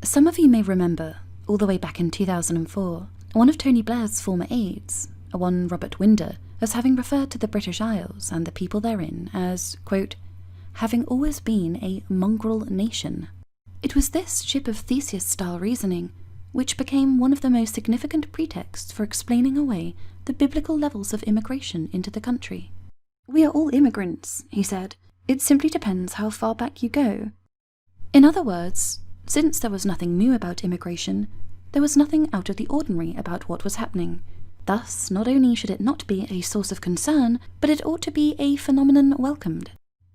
Some of you may remember, all the way back in 2004, one of Tony Blair's former aides, one Robert Winder, as having referred to the British Isles and the people therein as, quote, having always been a mongrel nation. It was this ship of Theseus-style reasoning which became one of the most significant pretexts for explaining away the biblical levels of immigration into the country. We are all immigrants, he said. It simply depends how far back you go. In other words, since there was nothing new about immigration, there was nothing out of the ordinary about what was happening. Thus, not only should it not be a source of concern, but it ought to be a phenomenon welcomed.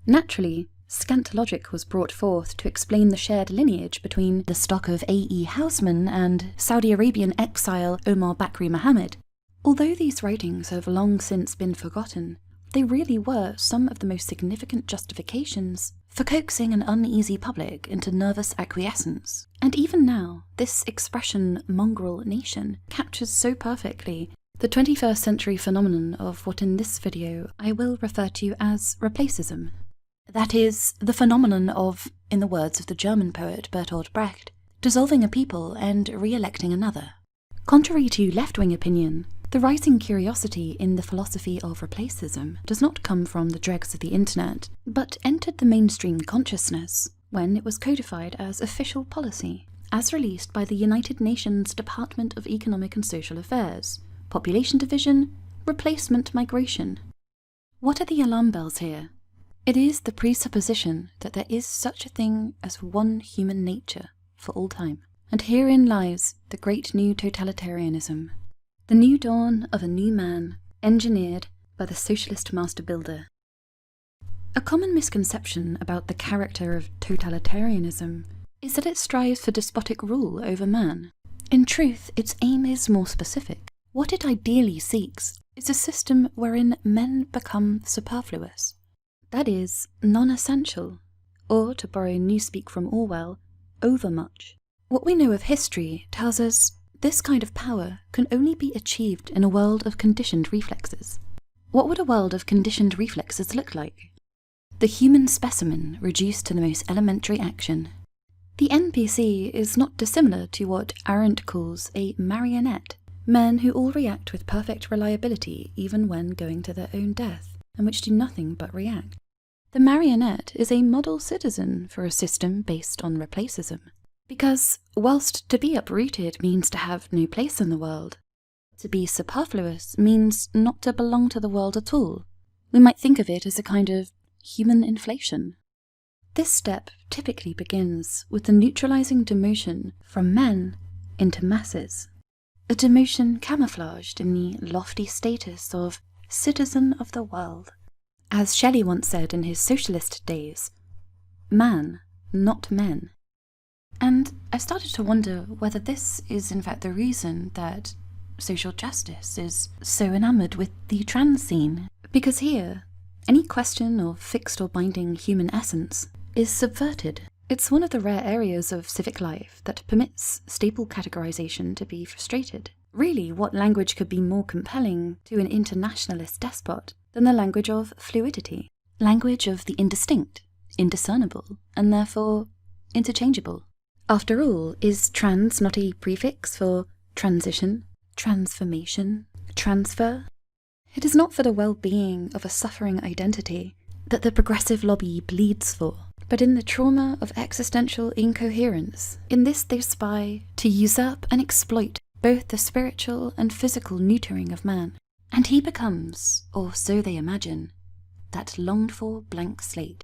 Naturally, scant logic was brought forth to explain the shared lineage between the stock of A.E. Housman and Saudi Arabian exile Omar Bakri Mohammed. Although these writings have long since been forgotten, they really were some of the most significant justifications for coaxing an uneasy public into nervous acquiescence. And even now, this expression mongrel nation captures so perfectly the 21st century phenomenon of what in this video I will refer to as Replacism. That is, the phenomenon of, in the words of the German poet Bertolt Brecht, dissolving a people and re-electing another. Contrary to left-wing opinion, the rising curiosity in the philosophy of Replacism does not come from the dregs of the internet, but entered the mainstream consciousness when it was codified as official policy, as released by the United Nations Department of Economic and Social Affairs, Population Division, Replacement Migration. What are the alarm bells here? It is the presupposition that there is such a thing as one human nature for all time. And herein lies the great new totalitarianism, the new dawn of a new man, engineered by the socialist master builder. A common misconception about the character of totalitarianism is that it strives for despotic rule over man. In truth, its aim is more specific. What it ideally seeks is a system wherein men become superfluous. That is, non-essential, or, to borrow newspeak from Orwell, overmuch. What we know of history tells us this kind of power can only be achieved in a world of conditioned reflexes. What would a world of conditioned reflexes look like? The human specimen reduced to the most elementary action. The NPC is not dissimilar to what Arendt calls a marionette, men who all react with perfect reliability even when going to their own death, and which do nothing but react. The marionette is a model citizen for a system based on Replacism, because whilst to be uprooted means to have no place in the world, to be superfluous means not to belong to the world at all. We might think of it as a kind of human inflation. This step typically begins with the neutralizing demotion from men into masses, a demotion camouflaged in the lofty status of citizen of the world. As Shelley once said in his socialist days, man, not men. And I started to wonder whether this is in fact the reason that social justice is so enamoured with the trans scene. Because here, any question of fixed or binding human essence is subverted. It's one of the rare areas of civic life that permits stable categorization to be frustrated. Really, what language could be more compelling to an internationalist despot than the language of fluidity, language of the indistinct, indiscernible, and therefore interchangeable? After all, is trans not a prefix for transition, transformation, transfer? It is not for the well-being of a suffering identity that the progressive lobby bleeds for, but in the trauma of existential incoherence. In this they spy to usurp and exploit both the spiritual and physical neutering of man. And he becomes, or so they imagine, that longed-for blank slate.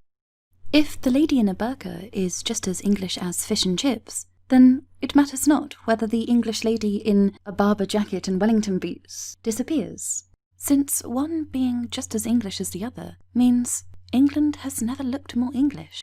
If the lady in a burqa is just as English as fish and chips, then it matters not whether the English lady in a Barber jacket and Wellington boots disappears, since one being just as English as the other means England has never looked more English.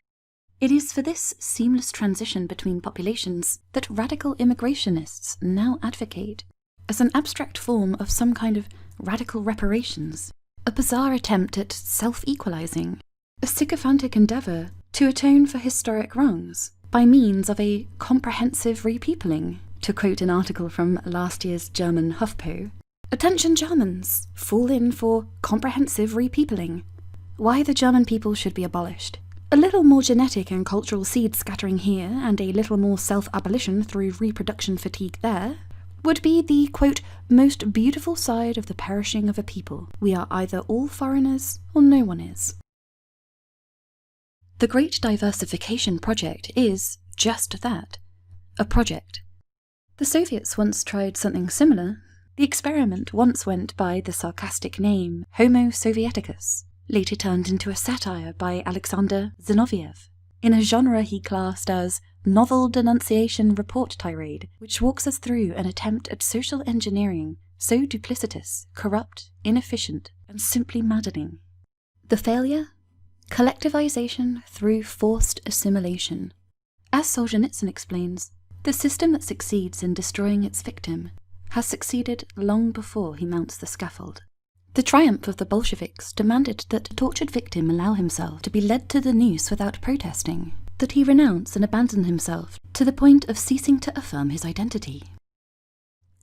It is for this seamless transition between populations that radical immigrationists now advocate as an abstract form of some kind of radical reparations, a bizarre attempt at self-equalizing, a sycophantic endeavour to atone for historic wrongs by means of a comprehensive repeopling, to quote an article from last year's German HuffPo. Attention Germans, fall in for comprehensive repeopling. Why the German people should be abolished. A little more genetic and cultural seed scattering here, and a little more self-abolition through reproduction fatigue there, would be the, quote, most beautiful side of the perishing of a people. We are either all foreigners, or no one is. The Great Diversification Project is just that, a project. The Soviets once tried something similar. The experiment once went by the sarcastic name Homo Sovieticus, later turned into a satire by Alexander Zinoviev, in a genre he classed as novel-denunciation-report-tyrade, which walks us through an attempt at social engineering so duplicitous, corrupt, inefficient, and simply maddening. The failure? Collectivization through forced assimilation. As Solzhenitsyn explains, the system that succeeds in destroying its victim has succeeded long before he mounts the scaffold. The triumph of the Bolsheviks demanded that the tortured victim allow himself to be led to the noose without protesting, that he renounce and abandon himself to the point of ceasing to affirm his identity.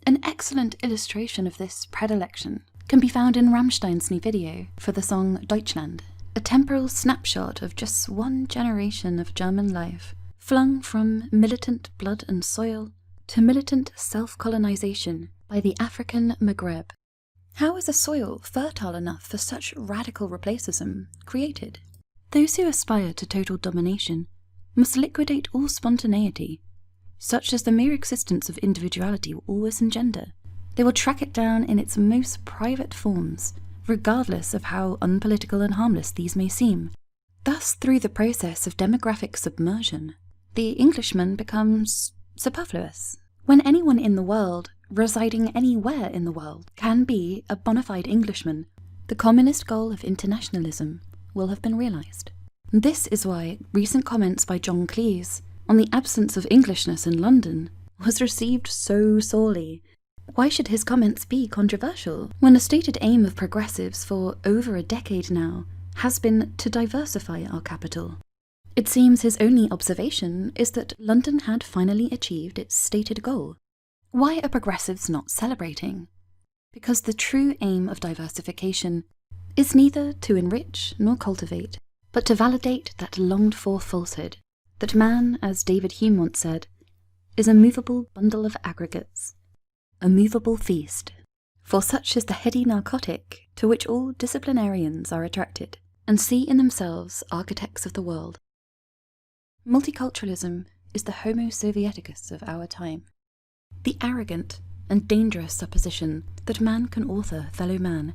An excellent illustration of this predilection can be found in Rammstein's new video for the song Deutschland, a temporal snapshot of just one generation of German life, flung from militant blood and soil to militant self-colonization by the African Maghreb. How is a soil fertile enough for such radical replacism created? Those who aspire to total domination must liquidate all spontaneity, such as the mere existence of individuality will always engender. They will track it down in its most private forms, regardless of how unpolitical and harmless these may seem. Thus, through the process of demographic submersion, the Englishman becomes superfluous. When anyone in the world, residing anywhere in the world, can be a bona fide Englishman, the communist goal of internationalism will have been realised. This is why recent comments by John Cleese on the absence of Englishness in London was received so sorely. Why should his comments be controversial, when a stated aim of progressives for over a decade now has been to diversify our capital? It seems his only observation is that London had finally achieved its stated goal. Why are progressives not celebrating? Because the true aim of diversification is neither to enrich nor cultivate, but to validate that longed-for falsehood, that man, as David Hume once said, is a movable bundle of aggregates, a movable feast, for such is the heady narcotic to which all disciplinarians are attracted, and see in themselves architects of the world. Multiculturalism is the Homo Sovieticus of our time, the arrogant and dangerous supposition that man can author fellow man,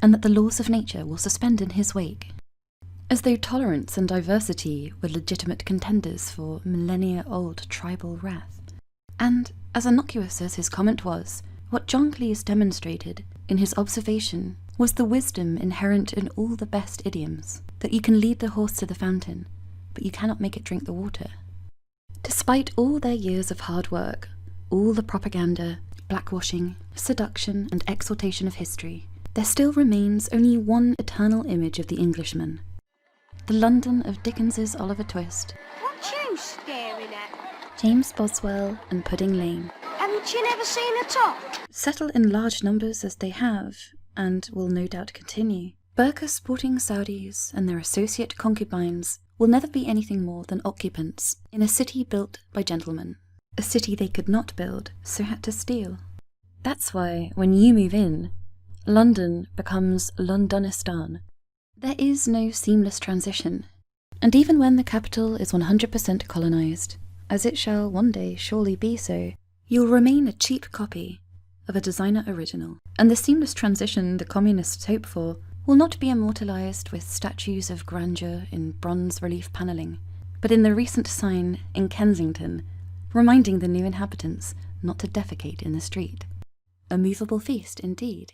and that the laws of nature will suspend in his wake, as though tolerance and diversity were legitimate contenders for millennia-old tribal wrath. And, as innocuous as his comment was, what John Cleese demonstrated in his observation was the wisdom inherent in all the best idioms, that you can lead the horse to the fountain, but you cannot make it drink the water. Despite all their years of hard work, all the propaganda, blackwashing, seduction, and exaltation of history, there still remains only one eternal image of the Englishman, the London of Dickens's Oliver Twist. What you staring at? James Boswell and Pudding Lane. Haven't you never seen a top? Settled in large numbers as they have, and will no doubt continue, burqa-sporting Saudis and their associate concubines will never be anything more than occupants in a city built by gentlemen, a city they could not build, so had to steal. That's why, when you move in, London becomes Londonistan. There is no seamless transition, and even when the capital is 100% colonised, as it shall one day surely be so, you'll remain a cheap copy of a designer original, and the seamless transition the communists hope for will not be immortalised with statues of grandeur in bronze relief panelling, but in the recent sign in Kensington, reminding the new inhabitants not to defecate in the street. A movable feast indeed.